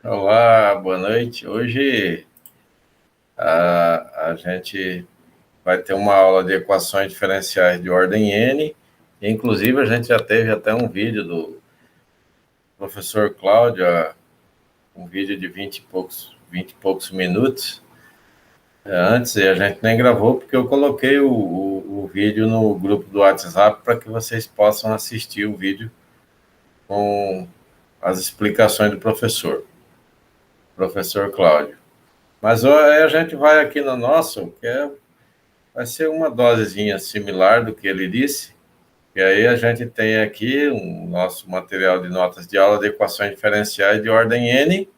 Olá, boa noite. Hoje a gente vai ter uma aula de equações diferenciais de ordem N. Inclusive, a gente já teve até um vídeo do professor Cláudio, um vídeo de 20 e poucos minutos antes, e a gente nem gravou porque eu coloquei o vídeo no grupo do WhatsApp para que vocês possam assistir o vídeo com as explicações do professor Cláudio. Mas aí a gente vai aqui no nosso, vai ser uma dosezinha similar do que ele disse. E aí a gente tem aqui o nosso material de notas de aula de equações diferenciais de ordem N.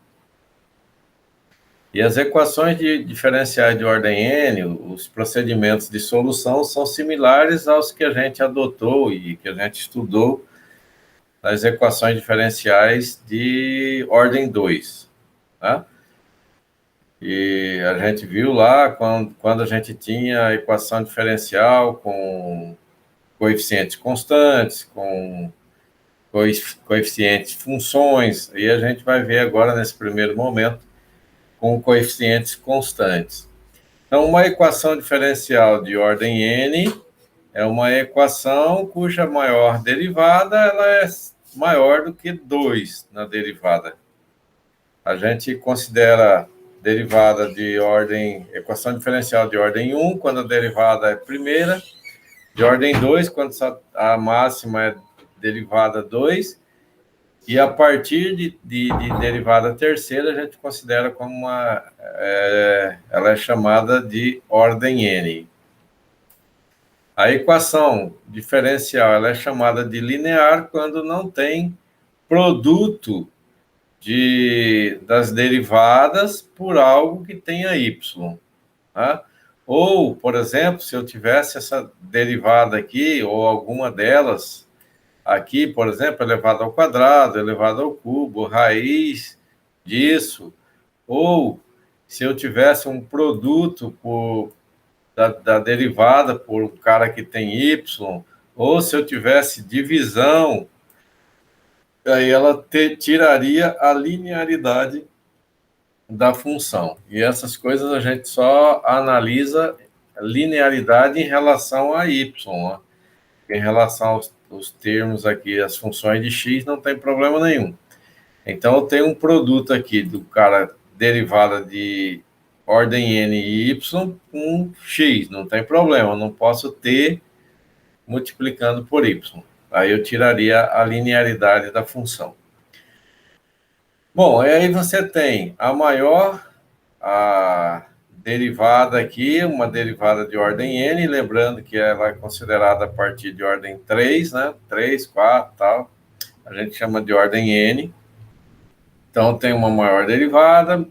E as equações diferenciais de ordem N, os procedimentos de solução são similares aos que a gente adotou e que a gente estudou nas equações diferenciais de ordem 2, tá? E a gente viu lá quando a gente tinha a equação diferencial com coeficientes constantes, com coeficientes funções, e a gente vai ver agora, nesse primeiro momento, com coeficientes constantes. Então, uma equação diferencial de ordem n é uma equação cuja maior derivada ela é maior do que 2 na derivada. A gente considera derivada de equação diferencial de ordem 1, quando a derivada é primeira, de ordem 2, quando a máxima é derivada 2, e a partir de derivada terceira, a gente considera como ela é chamada de ordem N. A equação diferencial ela é chamada de linear quando não tem produto das derivadas por algo que tenha y. Tá? Ou, por exemplo, se eu tivesse essa derivada aqui, ou alguma delas, aqui, por exemplo, elevado ao quadrado, elevado ao cubo, raiz disso, ou se eu tivesse um produto da derivada por um cara que tem y, ou se eu tivesse divisão, aí ela tiraria a linearidade da função. E essas coisas a gente só analisa linearidade em relação a y, né? Em relação aos termos aqui, as funções de x, não tem problema nenhum. Então, eu tenho um produto aqui do cara derivada de ordem n e y com x, não tem problema, eu não posso ter multiplicando por y. Aí eu tiraria a linearidade da função. Bom, e aí você tem a derivada aqui, uma derivada de ordem n, lembrando que ela é considerada a partir de ordem 3, né? 3, 4, tal. A gente chama de ordem n. Então, tem uma maior derivada,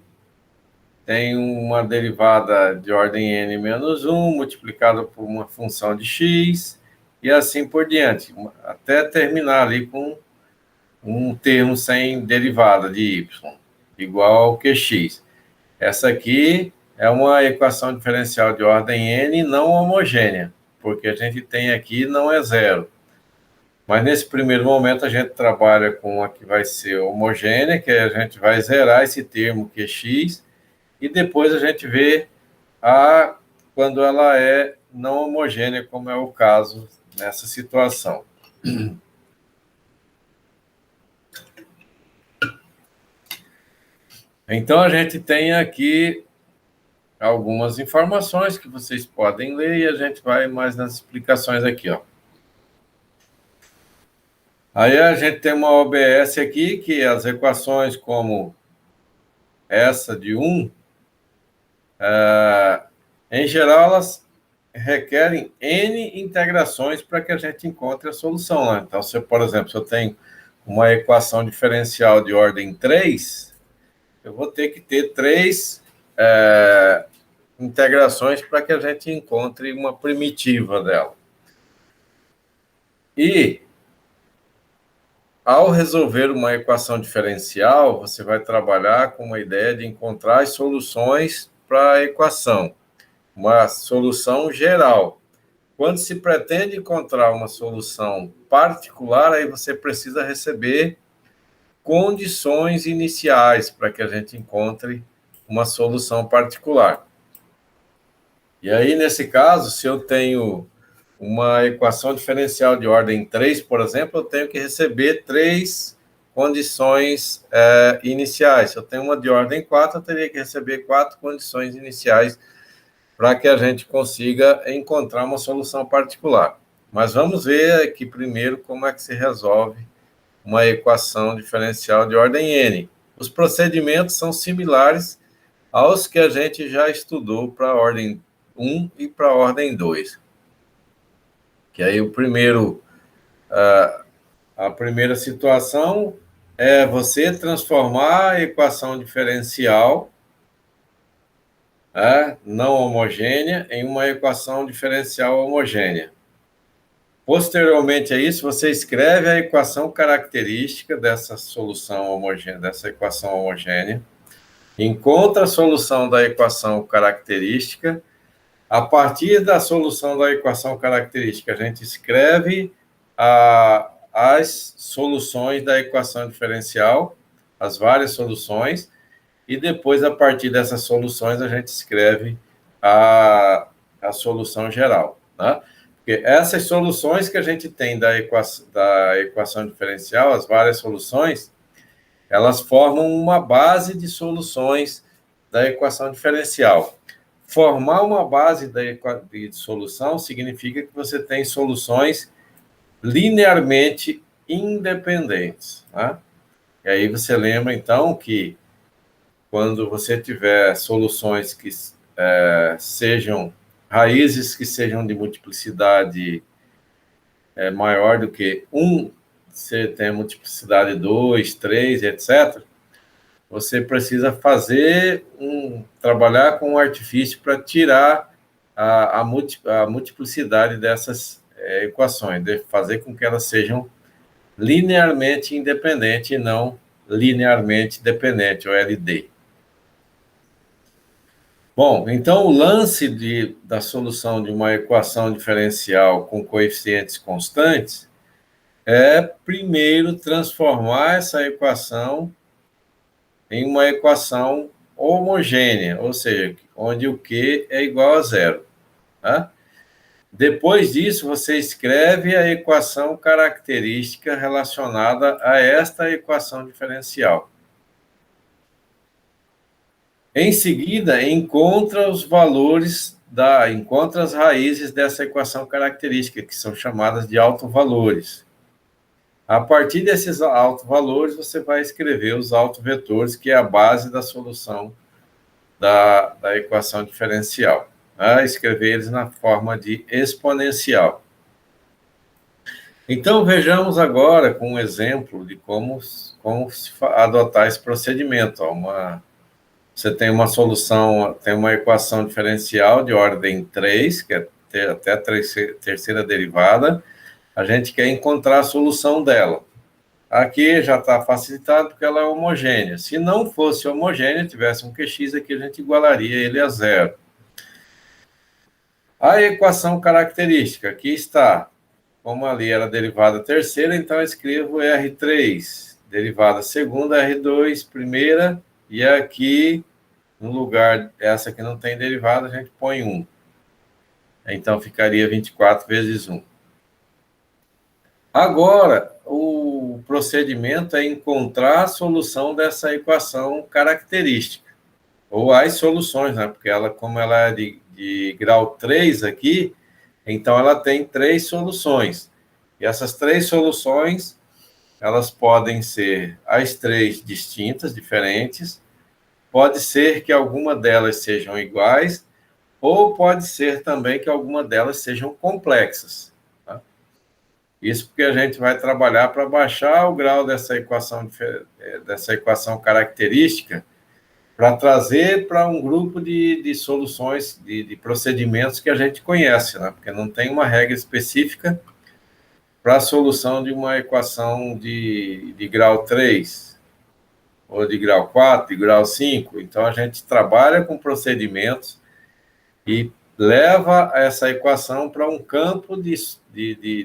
tem uma derivada de ordem n menos 1, multiplicada por uma função de x, e assim por diante, até terminar ali com um termo sem derivada de y, igual ao qx. Essa aqui é uma equação diferencial de ordem n não homogênea, porque a gente tem aqui não é zero. Mas nesse primeiro momento a gente trabalha com a que vai ser homogênea, que a gente vai zerar esse termo qx, e depois a gente vê quando ela é não homogênea, como é o caso nessa situação. Então, a gente tem aqui algumas informações que vocês podem ler e a gente vai mais nas explicações aqui, ó. Aí a gente tem uma OBS aqui, que as equações como essa de 1, em geral, elas requerem N integrações para que a gente encontre a solução lá. Então, por exemplo, se eu tenho uma equação diferencial de ordem 3, eu vou ter que ter 3 integrações para que a gente encontre uma primitiva dela. E, ao resolver uma equação diferencial, você vai trabalhar com uma ideia de encontrar as soluções para a equação, uma solução geral. Quando se pretende encontrar uma solução particular, aí você precisa receber condições iniciais para que a gente encontre uma solução particular. E aí, nesse caso, se eu tenho uma equação diferencial de ordem 3, por exemplo, eu tenho que receber 3 condições iniciais. Se eu tenho uma de ordem 4, eu teria que receber 4 condições iniciais para que a gente consiga encontrar uma solução particular. Mas vamos ver aqui primeiro como é que se resolve uma equação diferencial de ordem n. Os procedimentos são similares aos que a gente já estudou para a ordem 1 e para a ordem 2. Que aí a primeira situação é você transformar a equação diferencial não homogênea em uma equação diferencial homogênea. Posteriormente a isso, você escreve a equação característica dessa solução homogênea, dessa equação homogênea, encontra a solução da equação característica. A partir da solução da equação característica, a gente escreve as soluções da equação diferencial, as várias soluções, e depois, a partir dessas soluções, a gente escreve a solução geral, né? Porque essas soluções que a gente tem da equação diferencial, as várias soluções, elas formam uma base de soluções da equação diferencial. Formar uma base de solução significa que você tem soluções linearmente independentes, né? E aí você lembra, então, que quando você tiver soluções que sejam raízes que sejam de multiplicidade maior do que 1, você tem multiplicidade 2, 3, etc., você precisa trabalhar com um artifício para tirar a multiplicidade dessas equações, de fazer com que elas sejam linearmente independentes e não linearmente dependente, ou LD. Bom, então o lance da solução de uma equação diferencial com coeficientes constantes é, primeiro, transformar essa equação em uma equação homogênea, ou seja, onde o Q é igual a zero. Tá? Depois disso, você escreve a equação característica relacionada a esta equação diferencial. Em seguida, encontra as raízes dessa equação característica, que são chamadas de autovalores. A partir desses autovalores, você vai escrever os autovetores, que é a base da solução da equação diferencial. Escrever eles na forma de exponencial. Então, vejamos agora com um exemplo de como adotar esse procedimento. Você tem uma solução, tem uma equação diferencial de ordem 3, que é até a terceira derivada. A gente quer encontrar a solução dela. Aqui já está facilitado porque ela é homogênea. Se não fosse homogênea, tivesse um QX aqui, a gente igualaria ele a zero. A equação característica, aqui está. Como ali era derivada terceira, então eu escrevo R3, derivada segunda, R2, primeira, e aqui, no lugar, essa que não tem derivada, a gente põe 1. Então, ficaria 24 vezes 1. Agora, o procedimento é encontrar a solução dessa equação característica, ou as soluções, né? Porque como ela é de grau 3 aqui, então ela tem 3 soluções. E essas 3 soluções, elas podem ser as 3 distintas, diferentes, pode ser que alguma delas sejam iguais, ou pode ser também que alguma delas sejam complexas. Tá? Isso porque a gente vai trabalhar para baixar o grau dessa equação característica, para trazer para um grupo de soluções, de procedimentos que a gente conhece, né? Porque não tem uma regra específica para a solução de uma equação de grau 3, ou de grau 4, de grau 5. Então, a gente trabalha com procedimentos e leva essa equação para um campo de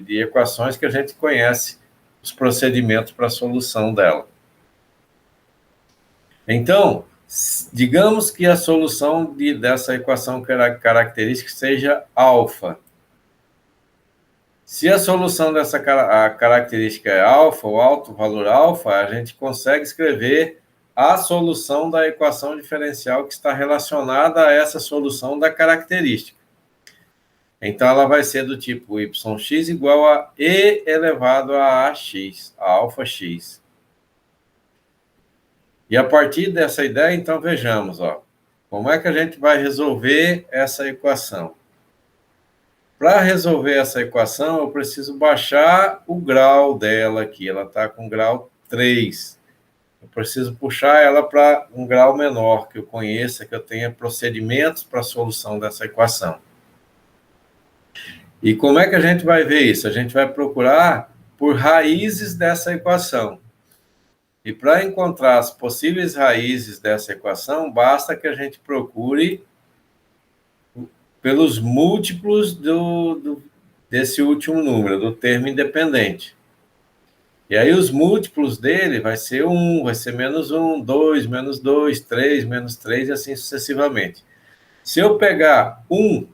equações que a gente conhece os procedimentos para a solução dela. Então, digamos que a solução dessa equação característica seja alfa. Se a solução dessa característica é alfa, o alto valor alfa, a gente consegue escrever a solução da equação diferencial que está relacionada a essa solução da característica. Então, ela vai ser do tipo yx igual a e elevado a ax, a alfa x. E a partir dessa ideia, então, vejamos, como é que a gente vai resolver essa equação? Para resolver essa equação, eu preciso baixar o grau dela aqui. Ela está com grau 3. Eu preciso puxar ela para um grau menor, que eu conheça, que eu tenha procedimentos para a solução dessa equação. E como é que a gente vai ver isso? A gente vai procurar por raízes dessa equação. E para encontrar as possíveis raízes dessa equação, basta que a gente procure pelos múltiplos desse último número, do termo independente. E aí os múltiplos dele vai ser 1, vai ser menos 1, 2, menos 2, 3, menos 3 e assim sucessivamente. Se eu pegar 1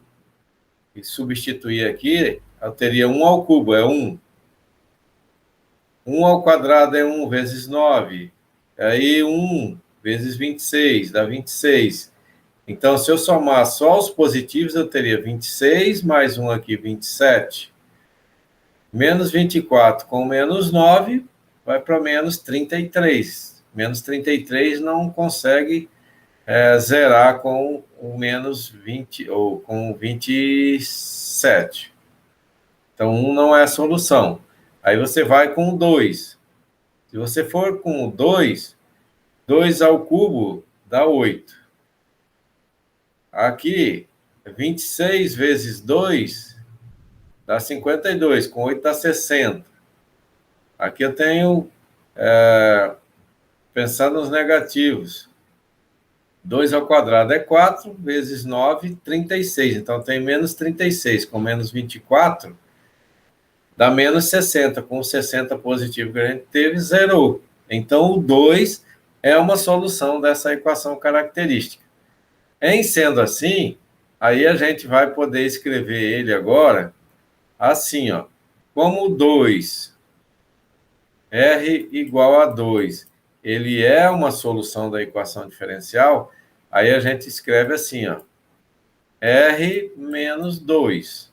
e substituir aqui, eu teria 1 ao cubo, é 1. 1 ao quadrado é 1 vezes 9. Aí 1 vezes 26, dá 26. Então, se eu somar só os positivos, eu teria 26, mais 1 aqui, 27. Menos 24 com menos 9, vai para menos 33. Menos 33 não consegue zerar com o menos 20, ou com 27. Então, 1 não é a solução. Aí você vai com o 2. Se você for com o 2, 2 ao cubo dá 8. Aqui, 26 vezes 2 dá 52, com 8 dá 60. Aqui eu tenho, pensando nos negativos, 2 ao quadrado é 4, vezes 9, 36. Então, tem menos 36, com menos 24, dá menos 60. Com o 60 positivo que a gente teve, zerou. Então, o 2 é uma solução dessa equação característica. Em sendo assim, aí a gente vai poder escrever ele agora assim, como 2, R igual a 2, ele é uma solução da equação diferencial, aí a gente escreve assim, R menos 2.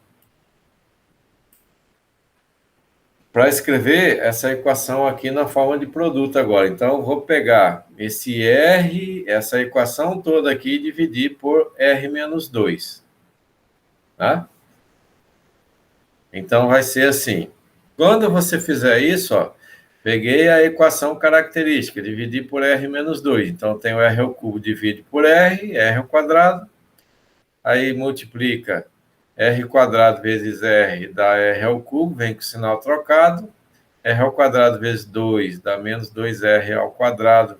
Para escrever essa equação aqui na forma de produto agora. Então, eu vou pegar esse R, essa equação toda aqui, e dividir por R menos 2. Tá? Então, vai ser assim. Quando você fizer isso, peguei a equação característica, dividi por R menos 2. Então, tem o R ao cubo, divide por R ao quadrado. Aí, multiplica R quadrado vezes R, dá R ao cubo, vem com o sinal trocado. R ao quadrado vezes 2 dá menos 2R ao quadrado,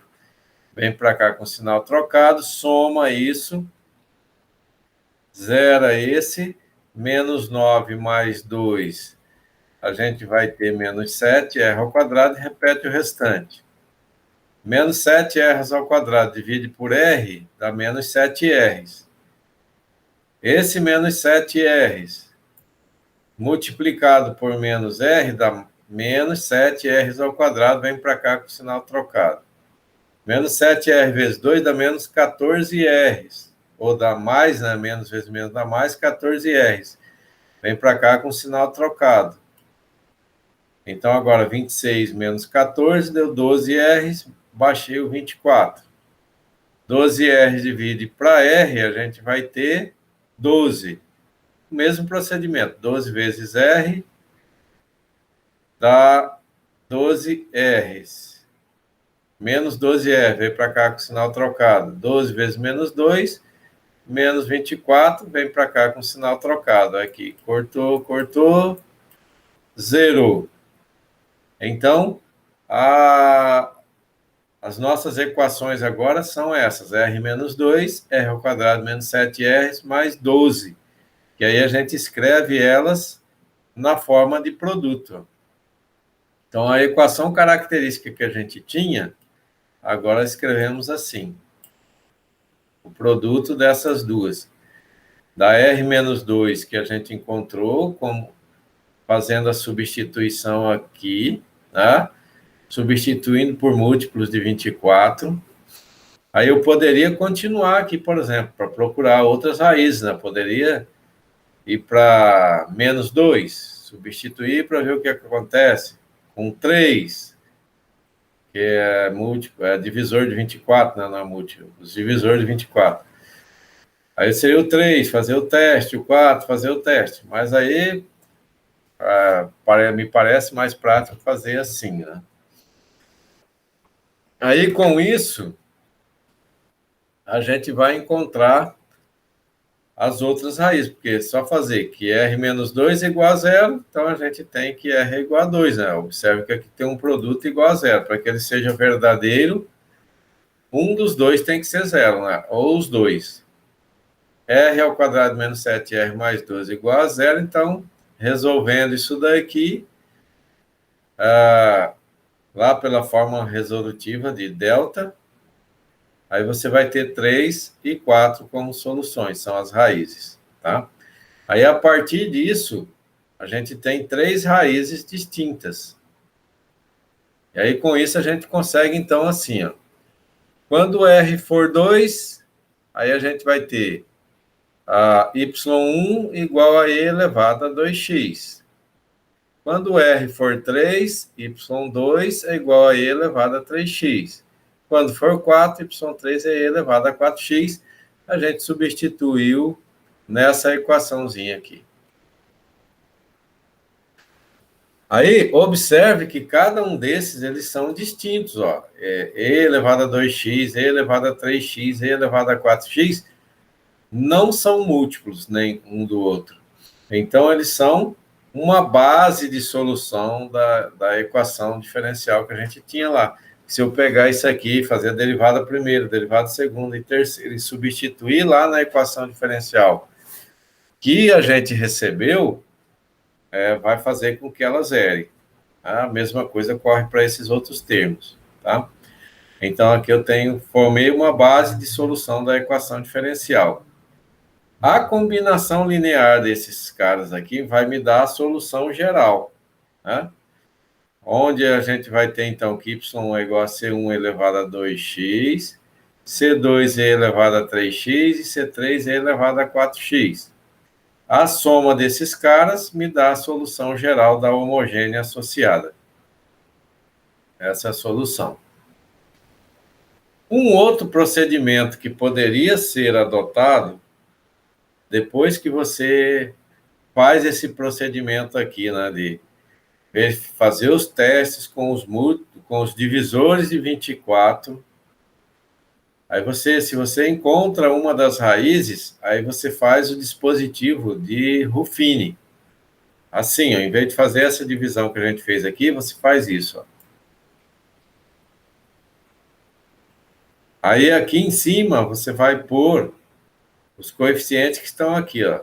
vem para cá com o sinal trocado, soma isso, zera esse, menos 9 mais 2, a gente vai ter menos 7R ao quadrado e repete o restante. Menos 7R ao quadrado divide por R, dá menos 7R. Esse menos 7R multiplicado por menos R dá menos 7R ao quadrado, vem para cá com o sinal trocado. Menos 7R vezes 2 dá menos 14R. Ou dá mais, né? Menos vezes menos dá mais, 14R. Vem para cá com o sinal trocado. Então, agora 26 menos 14 deu 12R, baixei o 24. 12R divide para R, a gente vai ter 12. O mesmo procedimento, 12 vezes R dá 12R. Menos 12R, veio para cá com o sinal trocado. 12 vezes menos 2, menos 24, vem para cá com o sinal trocado. Aqui, cortou, cortou, zerou. Então, as nossas equações agora são essas. R menos 2, R ao quadrado menos 7R, mais 12. E aí a gente escreve elas na forma de produto. Então, a equação característica que a gente tinha, agora escrevemos assim. O produto dessas duas. Da R-2 que a gente encontrou, fazendo a substituição aqui, tá? Substituindo por múltiplos de 24. Aí eu poderia continuar aqui, por exemplo, para procurar outras raízes, né? Poderia ir para -2, substituir para ver o que acontece. Com 3, que é múltiplo, é divisor de 24, né? Não é múltiplo, divisor de 24. Aí seria o 3, fazer o teste, o 4, fazer o teste. Mas aí me parece mais prático fazer assim, né? Aí, com isso, a gente vai encontrar as outras raízes, porque é só fazer que R-2 é igual a zero, então a gente tem que R é igual a 2, né? Observe que aqui tem um produto igual a zero. Para que ele seja verdadeiro, um dos dois tem que ser zero, né? Ou os dois. R ao quadrado menos 7R mais 12 igual a zero, então, resolvendo isso daqui, lá pela fórmula resolutiva de delta, aí você vai ter 3 e 4 como soluções, são as raízes, tá? Aí, a partir disso, a gente tem 3 raízes distintas. E aí, com isso, a gente consegue, então, assim, ó. Quando R for 2, aí a gente vai ter a y1 igual a e elevado a 2x. Quando R for 3, y2 é igual a e elevado a 3x. Quando for 4, y3 é e elevado a 4x. A gente substituiu nessa equaçãozinha aqui. Aí, observe que cada um desses, eles são distintos, ó. E elevado a 2x, e elevado a 3x, e elevado a 4x, não são múltiplos, nem um do outro. Então, eles são uma base de solução da equação diferencial que a gente tinha lá. Se eu pegar isso aqui, fazer a derivada primeira, derivada segunda e terceira, e substituir lá na equação diferencial que a gente recebeu, vai fazer com que ela zere. A mesma coisa ocorre para esses outros termos, tá? Então, aqui eu formei uma base de solução da equação diferencial. A combinação linear desses caras aqui vai me dar a solução geral, né? Onde a gente vai ter, então, que y é igual a C1 elevado a 2x, C2 é elevado a 3x e C3 é elevado a 4x. A soma desses caras me dá a solução geral da homogênea associada. Essa é a solução. Um outro procedimento que poderia ser adotado, depois que você faz esse procedimento aqui, né, de fazer os testes com os divisores de 24, aí se você encontra uma das raízes, aí você faz o dispositivo de Ruffini. Assim, ó, em vez de fazer essa divisão que a gente fez aqui, você faz isso, ó. Aí, aqui em cima, você vai pôr os coeficientes que estão aqui, ó.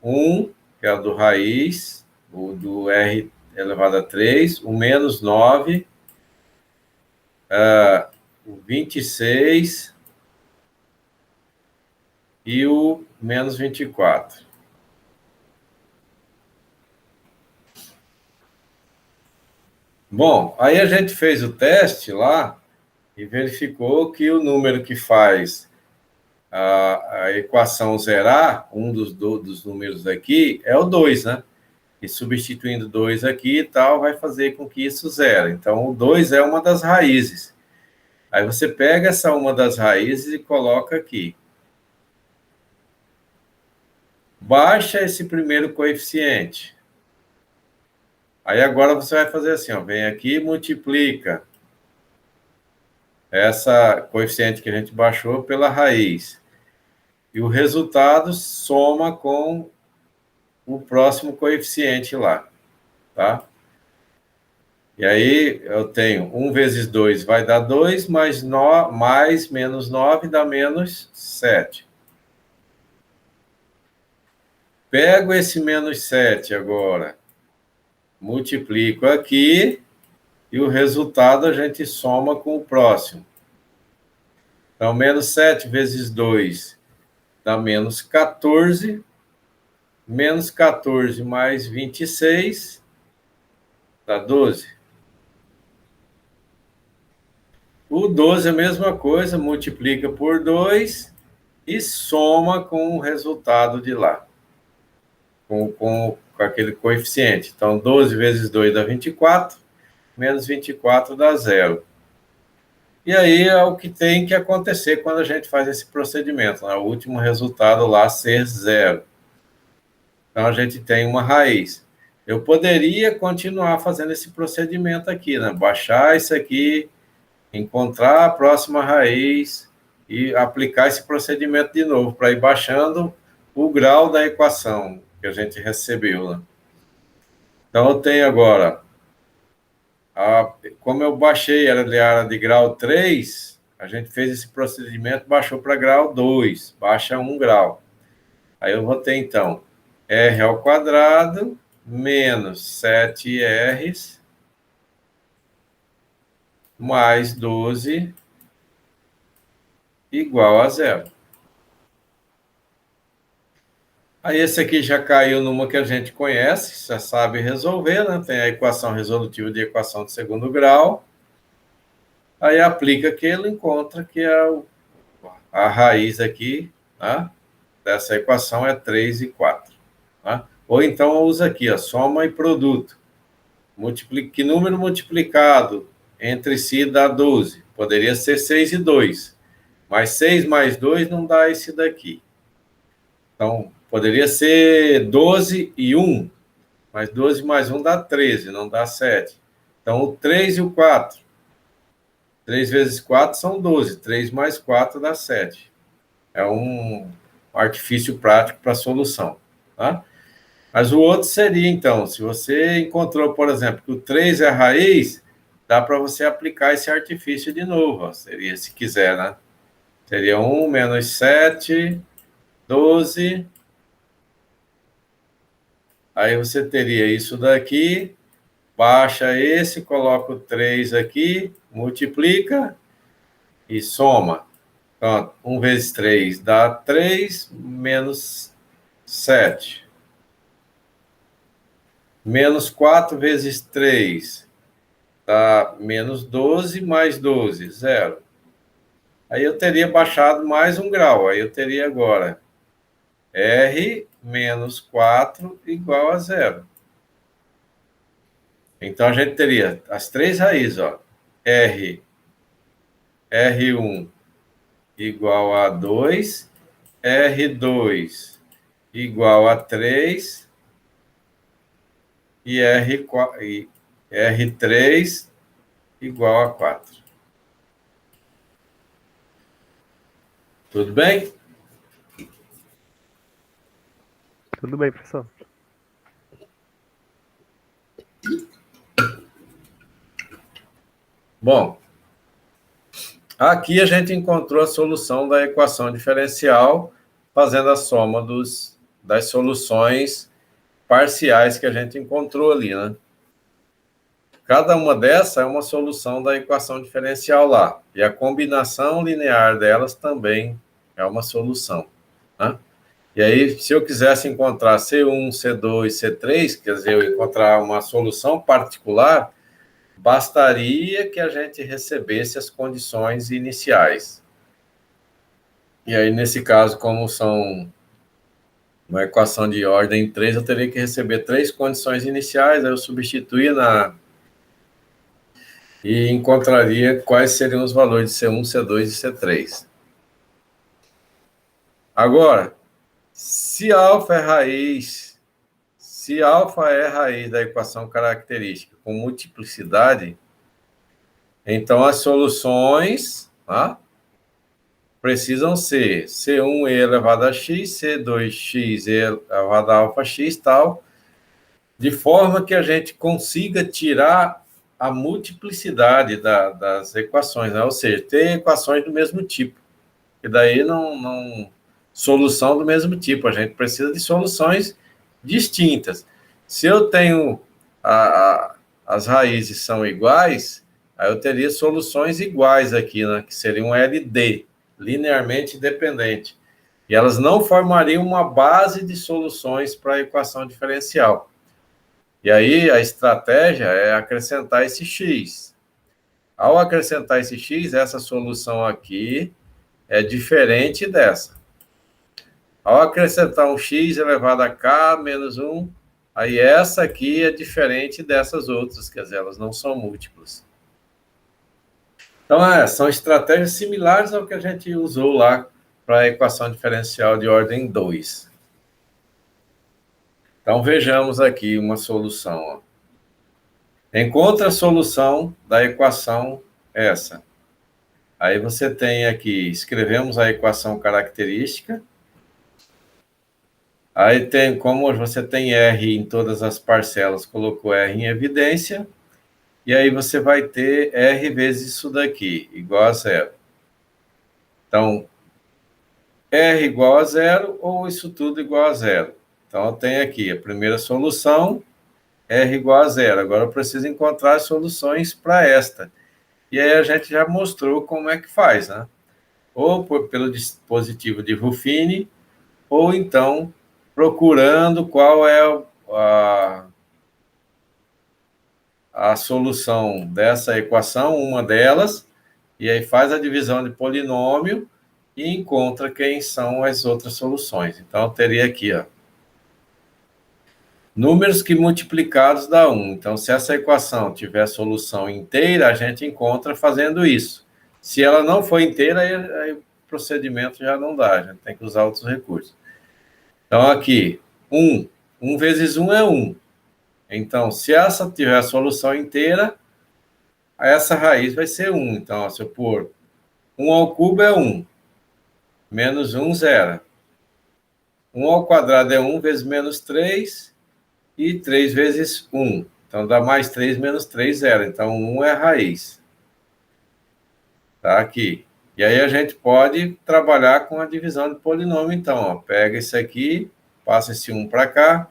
1, que é o do raiz, o do R elevado a 3, o menos 9, o 26 e o menos 24. Bom, aí a gente fez o teste lá e verificou que o número que faz a equação zerar, um dos números aqui, é o 2, né? E substituindo 2 aqui e tal, vai fazer com que isso zere. Então, o 2 é uma das raízes. Aí você pega essa uma das raízes e coloca aqui. Baixa esse primeiro coeficiente. Aí agora você vai fazer assim, ó, vem aqui e multiplica essa coeficiente que a gente baixou pela raiz. E o resultado soma com o próximo coeficiente lá, tá? E aí eu tenho 1 vezes 2 vai dar 2, mais menos 9 dá menos 7. Pego esse menos 7 agora, multiplico aqui, e o resultado a gente soma com o próximo. Então, menos 7 vezes 2 dá menos 14. Menos 14 mais 26 dá 12. O 12 é a mesma coisa, multiplica por 2 e soma com o resultado de lá, com aquele coeficiente. Então, 12 vezes 2 dá 24, menos 24 dá 0. E aí é o que tem que acontecer quando a gente faz esse procedimento, né? O último resultado lá ser 0. Então, a gente tem uma raiz. Eu poderia continuar fazendo esse procedimento aqui, né? Baixar isso aqui, encontrar a próxima raiz e aplicar esse procedimento de novo, para ir baixando o grau da equação que a gente recebeu, né? Então, eu tenho agora, como eu baixei, era de grau 3, a gente fez esse procedimento, baixou para grau 2, baixa 1 grau. Aí eu vou ter, então, r ao quadrado menos 7r mais 12 igual a 0. Aí esse aqui já caiu numa que a gente conhece, já sabe resolver, né? Tem a equação resolutiva de equação de segundo grau. Aí aplica aquilo, encontra que a raiz aqui, tá? Dessa equação é 3 e 4. Tá? Ou então usa aqui, ó, soma e produto. Que número multiplicado entre si dá 12? Poderia ser 6 e 2. Mas 6 mais 2 não dá esse daqui. Então, poderia ser 12 e 1. Mas 12 mais 1 dá 13, não dá 7. Então, o 3 e o 4. 3 vezes 4 são 12. 3 mais 4 dá 7. É um artifício prático para a solução. Tá? Mas o outro seria, então, se você encontrou, por exemplo, que o 3 é a raiz, dá para você aplicar esse artifício de novo. Ó. Seria, se quiser, né? Seria 1 menos 7, 12. Aí você teria isso daqui, baixa esse, coloca o 3 aqui, multiplica e soma. Então, 1 vezes 3 dá 3, menos 7. Menos 4 vezes 3 dá menos 12, mais 12, 0. Aí eu teria baixado mais 1 grau. Aí eu teria agora R menos 4 igual a 0. Então, a gente teria as três raízes, ó. R1 igual a 2, R2 igual a 3 e R3 igual a 4. Tudo bem? Tudo bem, professor. Bom, aqui a gente encontrou a solução da equação diferencial fazendo a soma das soluções parciais que a gente encontrou ali, né? Cada uma dessas é uma solução da equação diferencial lá. E a combinação linear delas também é uma solução, né? E aí, se eu quisesse encontrar C1, C2, C3, quer dizer, eu encontrar uma solução particular, bastaria que a gente recebesse as condições iniciais. E aí, nesse caso, como são uma equação de ordem 3, eu teria que receber 3 condições iniciais, aí eu substituía e encontraria quais seriam os valores de C1, C2 e C3. Agora, se alfa é raiz da equação característica com multiplicidade, então as soluções, tá, precisam ser C1e elevado a x, C2x elevado a alfa x, tal, de forma que a gente consiga tirar a multiplicidade das equações, né? Ou seja, ter equações do mesmo tipo. E daí não solução do mesmo tipo, a gente precisa de soluções distintas. Se eu tenho as raízes são iguais, aí eu teria soluções iguais aqui, né? Que seria um LD. linearmente dependente. E elas não formariam uma base de soluções para a equação diferencial. E aí a estratégia é acrescentar esse x. Ao acrescentar esse x, essa solução aqui é diferente dessa. Ao acrescentar um x elevado a k menos 1, aí essa aqui é diferente dessas outras, quer dizer, elas não são múltiplas. Então, são estratégias similares ao que a gente usou lá para a equação diferencial de ordem 2. Então, vejamos aqui uma solução. Ó. Encontre a solução da equação essa. Aí você tem aqui, escrevemos a equação característica. Aí tem, como você tem R em todas as parcelas, colocou R em evidência. E aí você vai ter R vezes isso daqui, igual a zero. Então, R igual a zero ou isso tudo igual a zero. Então, eu tenho aqui a primeira solução, R igual a zero. Agora eu preciso encontrar as soluções para esta. E aí a gente já mostrou como é que faz, né? Ou pelo dispositivo de Ruffini, ou então procurando qual é a solução dessa equação, uma delas, e aí faz a divisão de polinômio e encontra quem são as outras soluções. Então, eu teria aqui, ó, números que multiplicados dá 1. Então, se essa equação tiver solução inteira, a gente encontra fazendo isso. Se ela não for inteira, aí o procedimento já não dá, a gente tem que usar outros recursos. Então, aqui, 1. 1 vezes 1 é 1. Então, se essa tiver a solução inteira, essa raiz vai ser 1. Então, ó, se eu pôr 1 ao cubo é 1. Menos 1, 0. 1 ao quadrado é 1 vezes menos 3. E 3 vezes 1. Então, dá mais 3 menos 3, 0. Então, 1 é a raiz. Tá aqui. E aí a gente pode trabalhar com a divisão de polinômio, então. Ó, pega isso aqui, passa esse 1 para cá,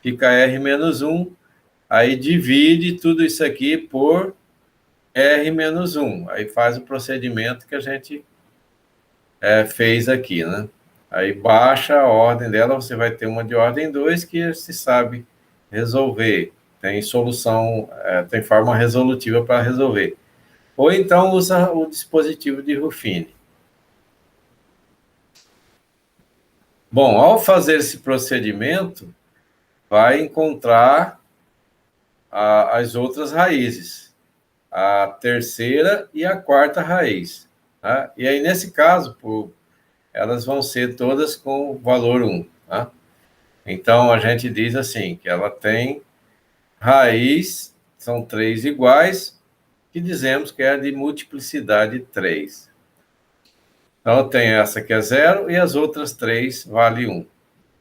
fica R menos 1. Aí divide tudo isso aqui por R menos 1. Aí faz o procedimento que a gente fez aqui, né? Aí baixa a ordem dela, você vai ter uma de ordem 2 que se sabe resolver. Tem solução, tem forma resolutiva para resolver. Ou então usa o dispositivo de Ruffini. Bom, ao fazer esse procedimento, vai encontrar as outras raízes. A terceira e a quarta raiz. Tá? E aí, nesse caso, elas vão ser todas com valor 1. Tá? Então, a gente diz assim, que ela tem raiz, são 3 iguais, que dizemos que é de multiplicidade 3. Então, tem essa que é 0 e as outras 3 vale 1.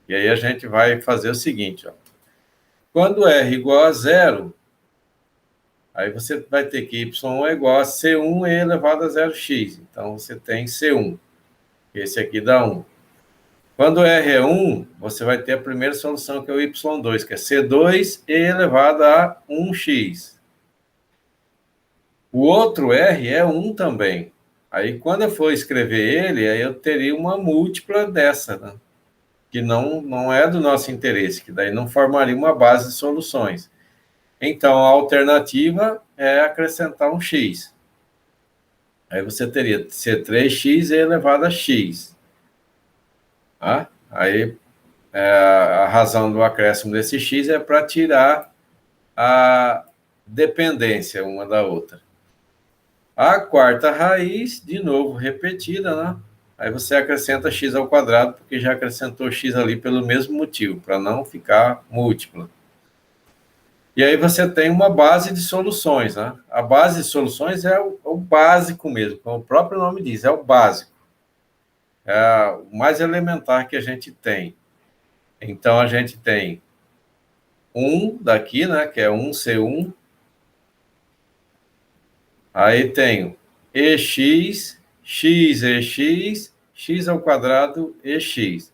E aí, a gente vai fazer o seguinte, ó. Quando R igual a 0, aí você vai ter que Y é igual a C1 e elevado a 0x. Então, você tem C1. Esse aqui dá 1. Quando R é 1, você vai ter a primeira solução, que é o Y2, que é C2 e elevado a 1x. O outro R é 1 também. Aí, quando eu for escrever ele, aí eu teria uma múltipla dessa, né? Que não é do nosso interesse, que daí não formaria uma base de soluções. Então, a alternativa é acrescentar um x. Aí você teria C3x elevado a x. Tá? Aí, a razão do acréscimo desse x é para tirar a dependência uma da outra. A quarta raiz, de novo, repetida, né? Aí você acrescenta x ao quadrado, porque já acrescentou x ali pelo mesmo motivo, para não ficar múltipla. E aí você tem uma base de soluções, né? A base de soluções é o básico mesmo, como o próprio nome diz, é o básico. É o mais elementar que a gente tem. Então, a gente tem 1 daqui, né? Que é 1C1. Aí tenho EX, XEX, x ao quadrado EX.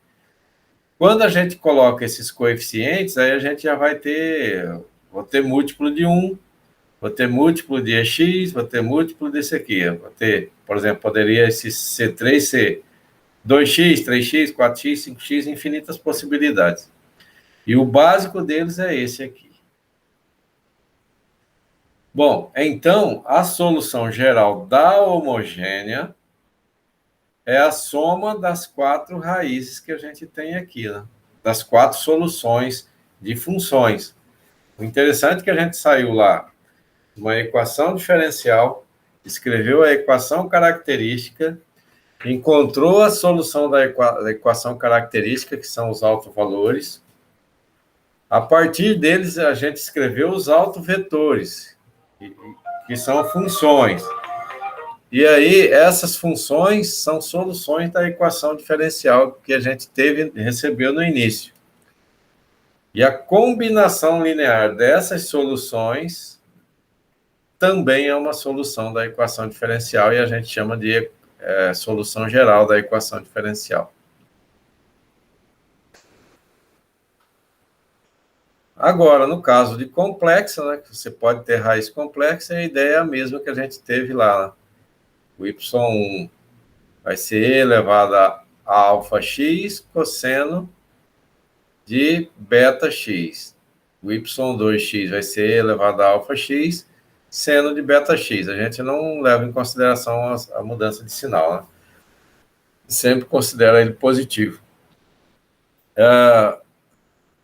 Quando a gente coloca esses coeficientes, aí a gente já vai ter, vou ter múltiplo de 1, vou ter múltiplo de EX, vou ter múltiplo desse aqui. Vou ter, por exemplo, poderia esse C3 ser 2x, 3x, 4x, 5x, infinitas possibilidades. E o básico deles é esse aqui. Bom, então, a solução geral da homogênea é a soma das 4 raízes que a gente tem aqui, né? Das 4 soluções de funções. O interessante é que a gente saiu lá uma equação diferencial, escreveu a equação característica, encontrou a solução da equação característica, que são os autovalores. A partir deles, a gente escreveu os autovetores, que são funções. E aí, essas funções são soluções da equação diferencial que a gente recebeu no início. E a combinação linear dessas soluções também é uma solução da equação diferencial e a gente chama de solução geral da equação diferencial. Agora, no caso de complexa, né, que você pode ter raiz complexa, a ideia é a mesma que a gente teve lá. Né? O y1 vai ser e elevado a alfa x cosseno de beta x. O y2x vai ser e elevado a alfa x seno de beta x. A gente não leva em consideração a mudança de sinal, né? Sempre considera ele positivo.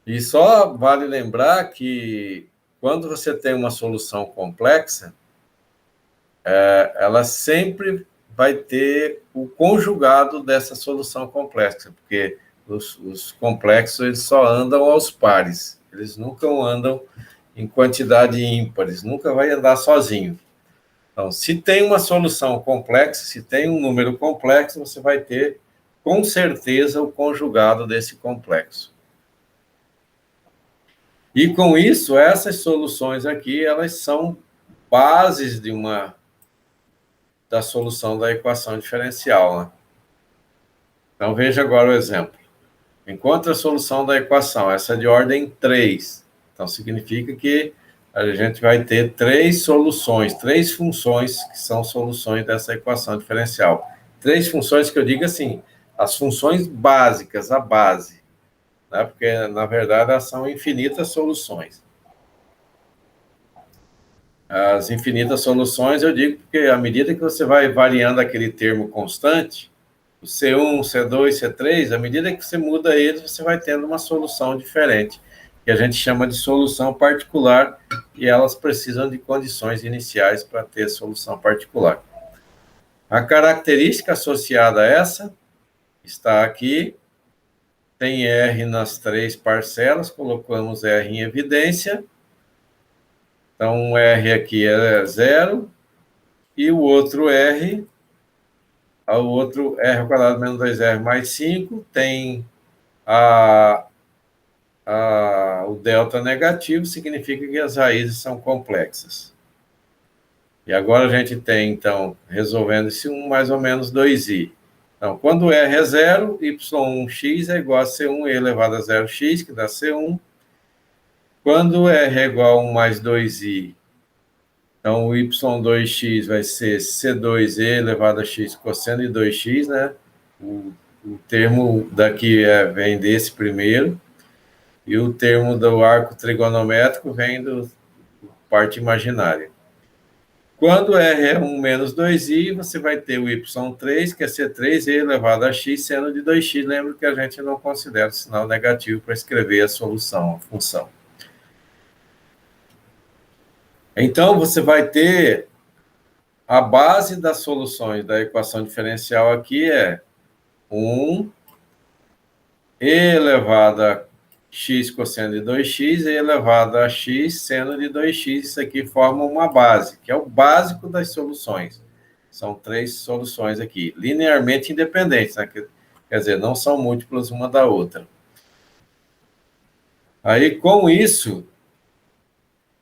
E só vale lembrar que quando você tem uma solução complexa, ela sempre vai ter o conjugado dessa solução complexa, porque os complexos eles só andam aos pares, eles nunca andam em quantidade ímpares, nunca vai andar sozinho. Então, se tem uma solução complexa, se tem um número complexo, você vai ter, com certeza, o conjugado desse complexo. E, com isso, essas soluções aqui, elas são bases da solução da equação diferencial. Né? Então, veja agora o exemplo. Encontre a solução da equação, essa é de ordem 3. Então, significa que a gente vai ter 3 soluções, 3 funções que são soluções dessa equação diferencial. 3 funções que eu digo assim, as funções básicas, a base, né? Porque, na verdade, elas são infinitas soluções. As infinitas soluções, eu digo porque à medida que você vai variando aquele termo constante, o C1, C2, C3, à medida que você muda eles, você vai tendo uma solução diferente, que a gente chama de solução particular, e elas precisam de condições iniciais para ter solução particular. A característica associada a essa está aqui, tem R nas 3 parcelas, colocamos R em evidência, então o R aqui é 0, e o outro R, R ao quadrado menos 2R mais 5, tem o delta negativo, significa que as raízes são complexas. E agora a gente tem, então, resolvendo esse 1, mais ou menos 2i. Então, quando R é 0, y1x é igual a C1e elevado a 0x, que dá C1. Quando R é igual a 1 mais 2i, então o y2x vai ser C2e elevado a x cosseno de 2x, né? O termo daqui vem desse primeiro. E o termo do arco trigonométrico vem da parte imaginária. Quando R é 1 menos 2i, você vai ter o y3, que é C3e elevado a x, seno de 2x. Lembra que a gente não considera o sinal negativo para escrever a solução, a função. Então, você vai ter a base das soluções da equação diferencial aqui é 1 e elevado a x cosseno de 2x e elevado a x seno de 2x. Isso aqui forma uma base, que é o básico das soluções. São 3 soluções aqui, linearmente independentes, né? Quer dizer, não são múltiplas uma da outra. Aí, com isso,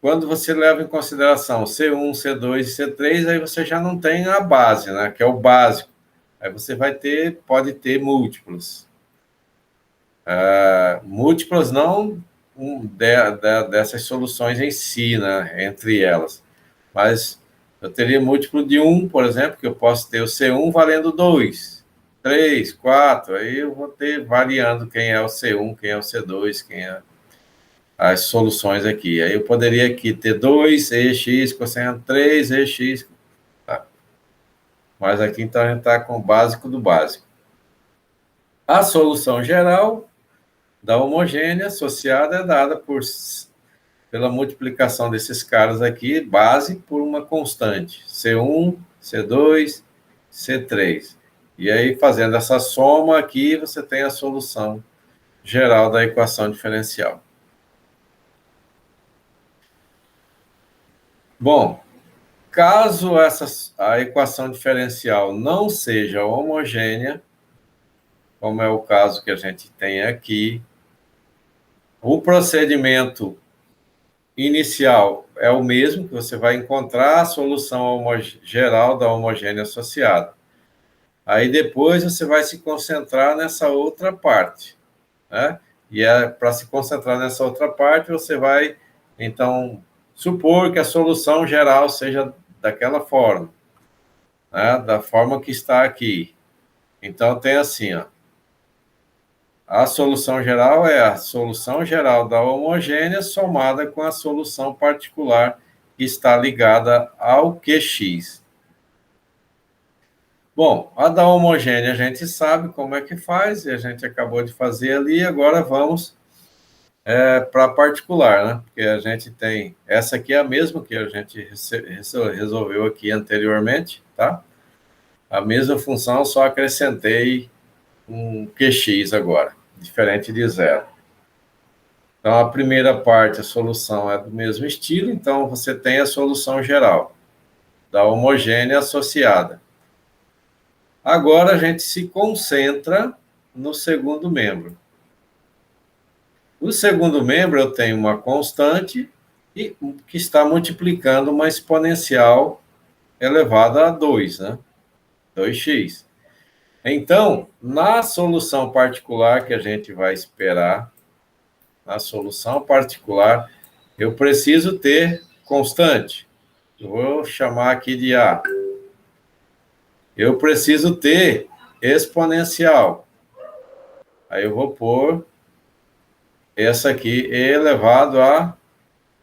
quando você leva em consideração C1, C2 e C3, aí você já não tem a base, né? Que é o básico. Aí você pode ter múltiplos. Múltiplas não dessas soluções em si, né, entre elas, Mas eu teria múltiplo de 1, por exemplo, que eu posso ter o C1 valendo 2, 3, 4, aí eu vou ter variando quem é o C1, quem é o C2, quem é as soluções aqui. Aí eu poderia aqui ter 2 EX cosseno 3 EX, tá? Mas aqui então a gente está com o básico do básico. A solução geral da homogênea associada é dada pela multiplicação desses caras aqui, base, por uma constante, C1, C2, C3. E aí, fazendo essa soma aqui, você tem a solução geral da equação diferencial. Bom, caso a equação diferencial não seja homogênea, como é o caso que a gente tem aqui, o procedimento inicial é o mesmo, que você vai encontrar a solução geral da homogênea associada. Aí depois você vai se concentrar nessa outra parte, né? E para se concentrar nessa outra parte, você vai, então, supor que a solução geral seja daquela forma, né? Da forma que está aqui. Então, tem assim, ó. A solução geral é a solução geral da homogênea somada com a solução particular que está ligada ao QX. Bom, a da homogênea a gente sabe como é que faz, e a gente acabou de fazer ali, agora vamos para a particular, né? Porque a gente tem, essa aqui é a mesma que a gente resolveu aqui anteriormente, tá? A mesma função, só acrescentei um QX agora, diferente de zero. Então, a primeira parte, a solução é do mesmo estilo, então você tem a solução geral da homogênea associada. Agora, a gente se concentra no segundo membro. O segundo membro, eu tenho uma constante que está multiplicando uma exponencial elevada a 2, né? 2x. Então, na solução particular que a gente vai esperar, na solução particular, eu preciso ter constante. Eu vou chamar aqui de A. Eu preciso ter exponencial. Aí eu vou pôr essa aqui, e elevado a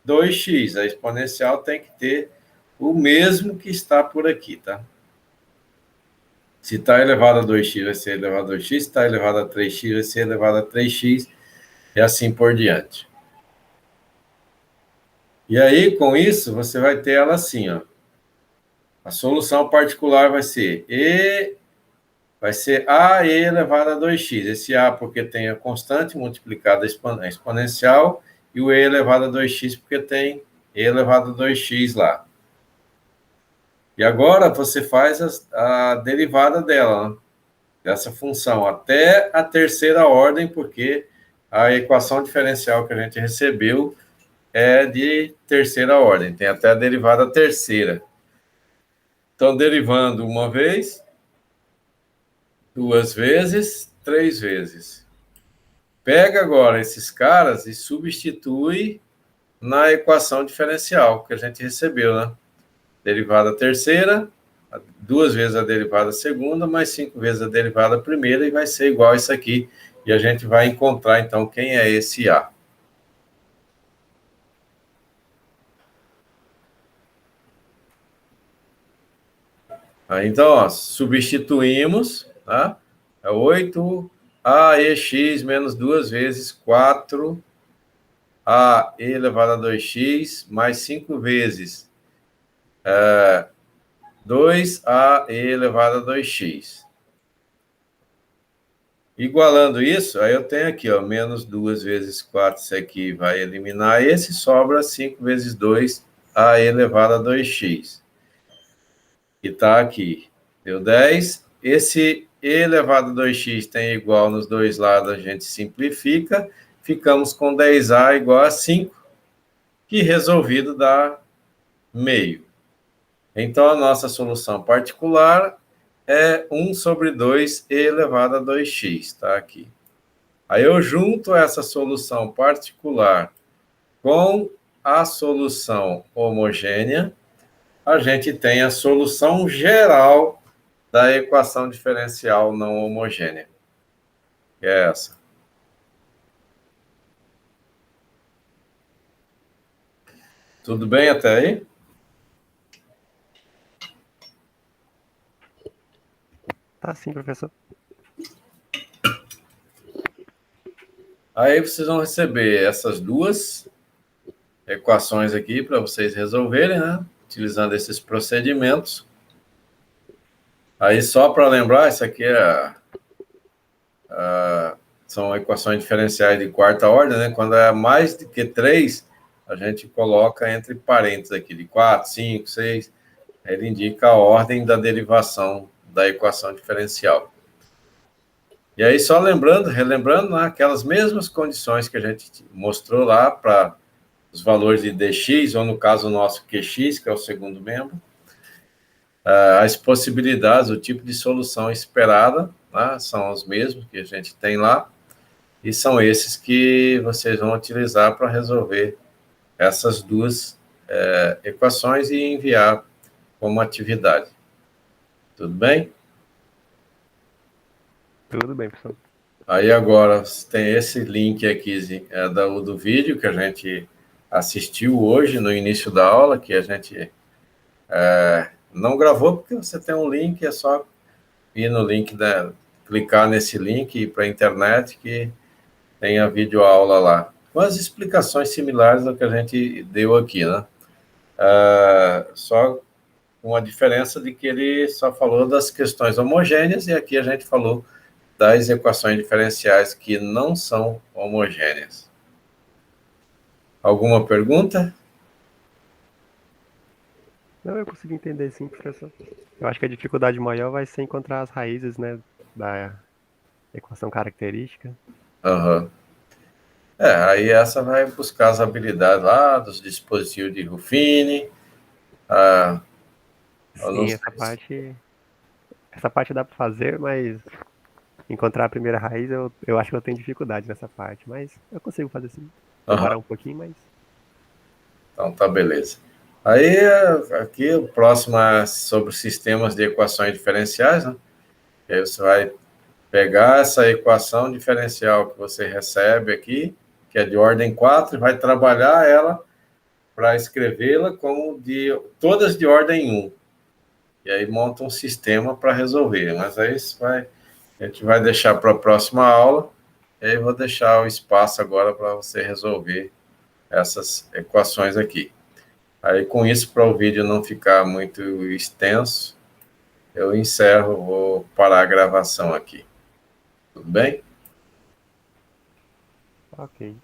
2x. A exponencial tem que ter o mesmo que está por aqui, tá? Se está elevado a 2x, vai ser elevado a 2x. Se está elevado a 3x, vai ser elevado a 3x. E assim por diante. E aí, com isso, você vai ter ela assim, ó. A solução particular vai ser A e elevado a 2x. Esse A porque tem a constante multiplicada a exponencial, e o E elevado a 2x porque tem E elevado a 2x lá. E agora você faz a derivada dela, né? Dessa função, até a terceira ordem, porque a equação diferencial que a gente recebeu é de terceira ordem, tem até a derivada terceira. Então, derivando uma vez, duas vezes, três vezes. Pega agora esses caras e substitui na equação diferencial que a gente recebeu, né? Derivada terceira, duas vezes a derivada segunda, mais 5 vezes a derivada primeira, e vai ser igual a isso aqui. E a gente vai encontrar, então, quem é esse A. Então, ó, substituímos, tá? É 8ax menos 2 vezes 4a elevado a 2x mais 5 vezes 2a elevado a 2x. Igualando isso, aí eu tenho aqui, ó, menos 2 vezes 4, isso aqui vai eliminar esse, sobra 5 vezes 2a elevado a 2x. Que está aqui. Deu 10. Esse e elevado a 2x tem igual nos dois lados, a gente simplifica. Ficamos com 10a igual a 5, que resolvido dá meio. Então, a nossa solução particular é 1 sobre 2 e elevado a 2x, está aqui. Aí eu junto essa solução particular com a solução homogênea, a gente tem a solução geral da equação diferencial não homogênea, que é essa. Tudo bem até aí? Tá sim, professor. Aí vocês vão receber essas duas equações aqui para vocês resolverem, né? Utilizando esses procedimentos. Aí, só para lembrar, isso aqui são equações diferenciais de quarta ordem, né? Quando é mais do que 3, a gente coloca entre parênteses aqui, de 4, 5, 6. Ele indica a ordem da derivação da equação diferencial. E aí, só relembrando, né, aquelas mesmas condições que a gente mostrou lá para os valores de dx, ou no caso nosso qx, que é o segundo membro, as possibilidades, o tipo de solução esperada, né, são os mesmos que a gente tem lá, e são esses que vocês vão utilizar para resolver essas duas equações e enviar como atividade. Tudo bem? Tudo bem, professor. Aí agora tem esse link aqui do vídeo que a gente assistiu hoje no início da aula, que a gente não gravou, porque você tem um link, é só ir no link, clicar nesse link e ir para a internet que tem a videoaula lá, com as explicações similares ao que a gente deu aqui, né? Só com a diferença de que ele só falou das questões homogêneas e aqui a gente falou das equações diferenciais que não são homogêneas. Alguma pergunta? Não, eu consegui entender sim, professor. Eu acho que a dificuldade maior vai ser encontrar as raízes, né, da equação característica. Aham. Aí essa vai buscar as habilidades lá dos dispositivos de Ruffini. Eu não Sim, sei essa parte dá para fazer, mas encontrar a primeira raiz eu acho que eu tenho dificuldade nessa parte, mas eu consigo fazer sim. Aham. Demorar um pouquinho, mas Então tá, beleza. Aí aqui o próximo é sobre sistemas de equações diferenciais, né? E aí você vai pegar essa equação diferencial que você recebe aqui, que é de ordem 4, e vai trabalhar ela para escrevê-la como todas de ordem 1. E aí monta um sistema para resolver. Mas aí a gente vai deixar para a próxima aula, e aí vou deixar o espaço agora para você resolver essas equações aqui. Aí, com isso, para o vídeo não ficar muito extenso, eu encerro, vou parar a gravação aqui. Tudo bem? ok.